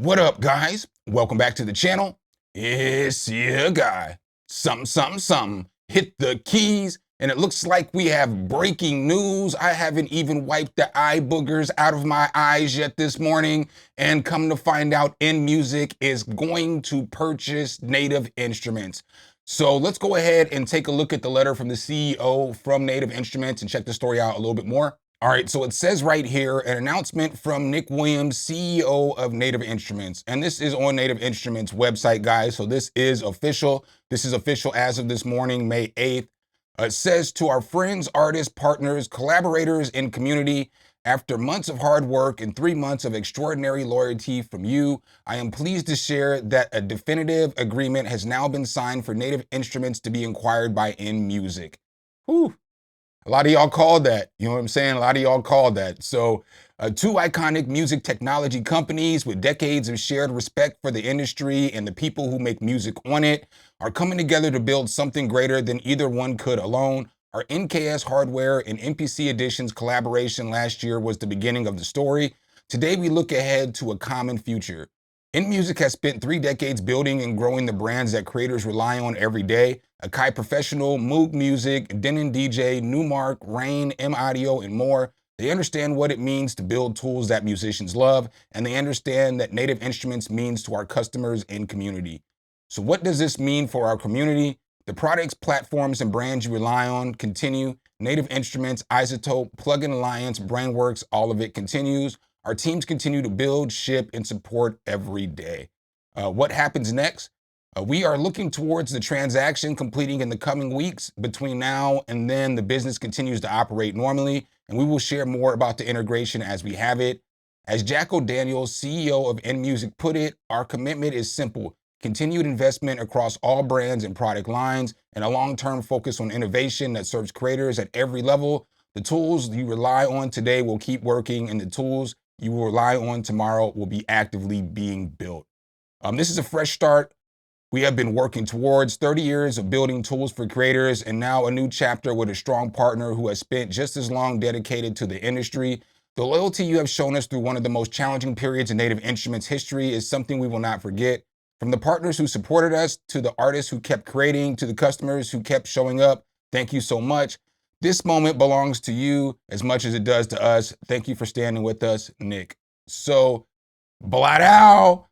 What up, guys? Welcome back to the channel. It's your guy. Something. Hit the keys. And it looks like we have breaking news. I haven't even wiped the eye boogers out of my eyes yet this morning. And come to find out, InMusic is going to purchase Native Instruments. So let's go ahead and take a look at the letter from the CEO from Native Instruments and check the story out a little bit more. All right, so it says right here, an announcement from Nick Williams, CEO of Native Instruments. And this is on Native Instruments website, guys. So this is official. This is official as of this morning, May 8th. It says, to our friends, artists, partners, collaborators, and community, after months of hard work and 3 months of extraordinary loyalty from you, I am pleased to share that a definitive agreement has now been signed for Native Instruments to be acquired by InMusic. Whew. A lot of y'all called that. You know what I'm saying? A lot of y'all called that. So two iconic music technology companies with decades of shared respect for the industry and the people who make music on it are coming together to build something greater than either one could alone. Our NKS Hardware and MPC Editions collaboration last year was the beginning of the story. Today we look ahead to a common future. InMusic has spent 3 decades building and growing the brands that creators rely on every day. Akai Professional, Moog Music, Denon DJ, Newmark, Rain, M Audio, and more. They understand what it means to build tools that musicians love, and they understand that Native Instruments means to our customers and community. So what does this mean for our community? The products, platforms, and brands you rely on continue. Native Instruments, Isotope, Plugin Alliance, Brainworks, all of it continues. Our teams continue to build, ship, and support every day. What happens next? We are looking towards the transaction completing in the coming weeks. Between now and then, the business continues to operate normally, and we will share more about the integration as we have it. As Jacko Daniels, CEO of InMusic, put it, our commitment is simple. Continued investment across all brands and product lines, and a long-term focus on innovation that serves creators at every level. The tools you rely on today will keep working, and the tools you will rely on tomorrow will be actively being built. This is a fresh start. We have been working towards 30 years of building tools for creators, and now a new chapter with a strong partner who has spent just as long dedicated to the industry. The loyalty you have shown us through one of the most challenging periods in Native Instruments history is something we will not forget. From the partners who supported us, to the artists who kept creating, to the customers who kept showing up, thank you so much. This moment belongs to you as much as it does to us. Thank you for standing with us, Nick. So, blah.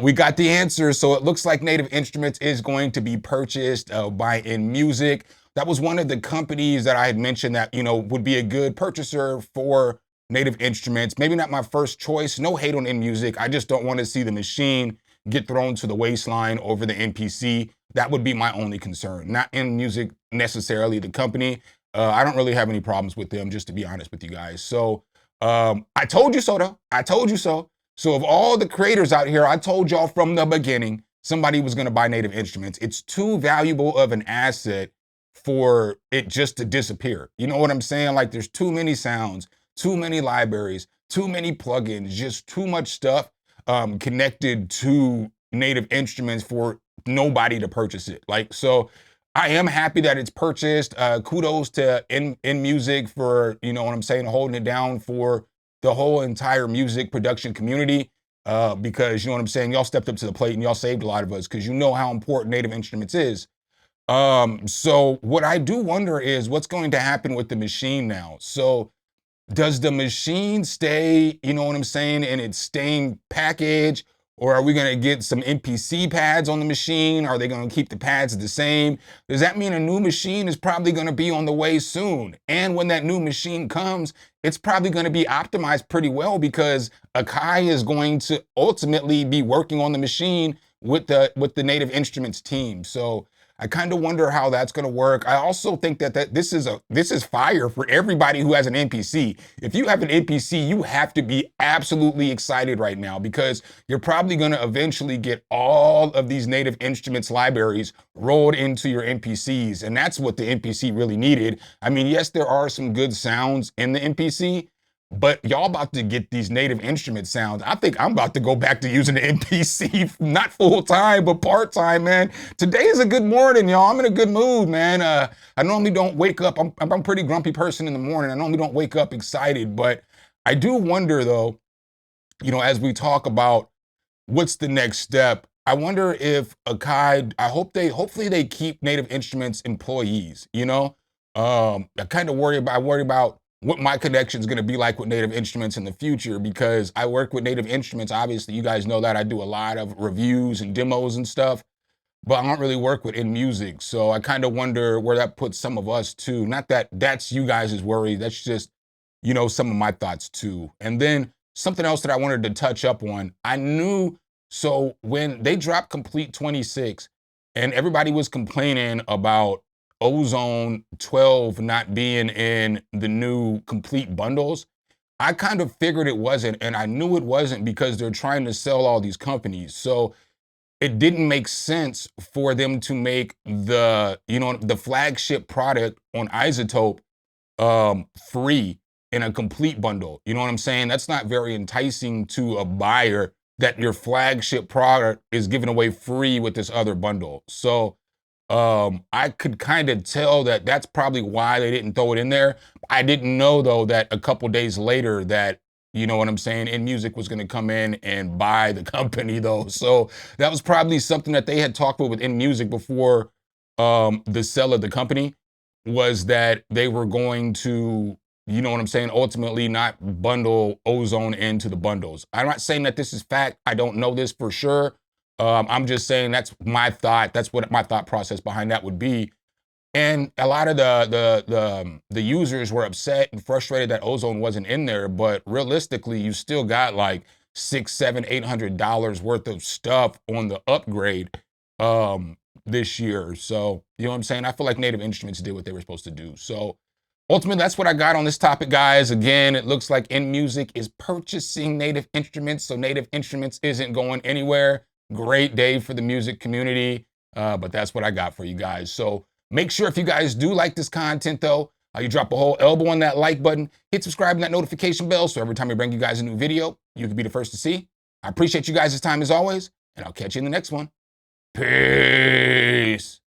We got the answer. So it looks like Native Instruments is going to be purchased by InMusic. That was one of the companies that I had mentioned that, would be a good purchaser for Native Instruments. Maybe not my first choice. No hate on InMusic. I just don't want to see the machine get thrown to the waistline over the MPC. That would be my only concern. Not InMusic necessarily, the company. I don't really have any problems with them, just to be honest with you guys. So I told you so, though. I told you so. So of all the creators out here, I told y'all from the beginning, somebody was going to buy Native Instruments. It's too valuable of an asset for it just to disappear. You know what I'm saying? Like, there's too many sounds, too many libraries, too many plugins, just too much stuff connected to Native Instruments for nobody to purchase it. So I am happy that it's purchased. Kudos to InMusic for, what I'm saying, holding it down for the whole entire music production community, because, what I'm saying, y'all stepped up to the plate and y'all saved a lot of us, because you know how important Native Instruments is. So what I do wonder is what's going to happen with the machine now. So does the machine stay, what I'm saying, in its staying package? Or are we going to get some MPC pads on the machine? Are they going to keep the pads the same? Does that mean a new machine is probably going to be on the way soon? And when that new machine comes, it's probably going to be optimized pretty well, because Akai is going to ultimately be working on the machine with the Native Instruments team. So I kind of wonder how that's going to work. I also think that this is fire for everybody who has an MPC. If you have an MPC, you have to be absolutely excited right now, because you're probably going to eventually get all of these Native Instruments libraries rolled into your MPCs. And that's what the MPC really needed. I mean, yes, there are some good sounds in the MPC, but y'all about to get these Native Instrument sounds. I think I'm about to go back to using the MPC, not full time, but part time, man. Today is a good morning, y'all. I'm in a good mood, man. I normally don't wake up. I'm a pretty grumpy person in the morning. I normally don't wake up excited, but I do wonder, though, as we talk about what's the next step? I wonder if Akai, hopefully they keep Native Instruments employees, you know? I kind of worry about what my connection is going to be like with Native Instruments in the future, because I work with Native Instruments. Obviously, you guys know that I do a lot of reviews and demos and stuff, but I don't really work with InMusic. So I kind of wonder where that puts some of us too. Not that that's you guys' worry. That's just, you know, some of my thoughts too. And then something else that I wanted to touch up on. I knew, so when they dropped Complete 26 and everybody was complaining about Ozone 12 not being in the new Complete bundles, I kind of figured it wasn't, and I knew it wasn't because they're trying to sell all these companies. So it didn't make sense for them to make the, you know, the flagship product on Isotope free in a Complete bundle. You know what I'm saying? That's not very enticing to a buyer, that your flagship product is given away free with this other bundle. So I could kind of tell that that's probably why they didn't throw it in there. I didn't know though that a couple days later that, you know what I'm saying, InMusic was going to come in and buy the company though. So that was probably something that they had talked with InMusic before the sale of the company, was that they were going to, you know what I'm saying, ultimately not bundle Ozone into the bundles. I'm not saying that this is fact. I don't know this for sure. I'm just saying that's my thought. That's what my thought process behind that would be. And a lot of the users were upset and frustrated that Ozone wasn't in there, but realistically, you still got like $600, $700, $800 worth of stuff on the upgrade this year. So, you know what I'm saying? I feel like Native Instruments did what they were supposed to do. So ultimately, that's what I got on this topic, guys. Again, it looks like InMusic is purchasing Native Instruments, so Native Instruments isn't going anywhere. Great day for the music community, but that's what I got for you guys. So make sure, if you guys do like this content though, you drop a whole elbow on that like button, hit subscribe and that notification bell, so every time we bring you guys a new video, you can be the first to see. I appreciate you guys' time as always, and I'll catch you in the next one. Peace.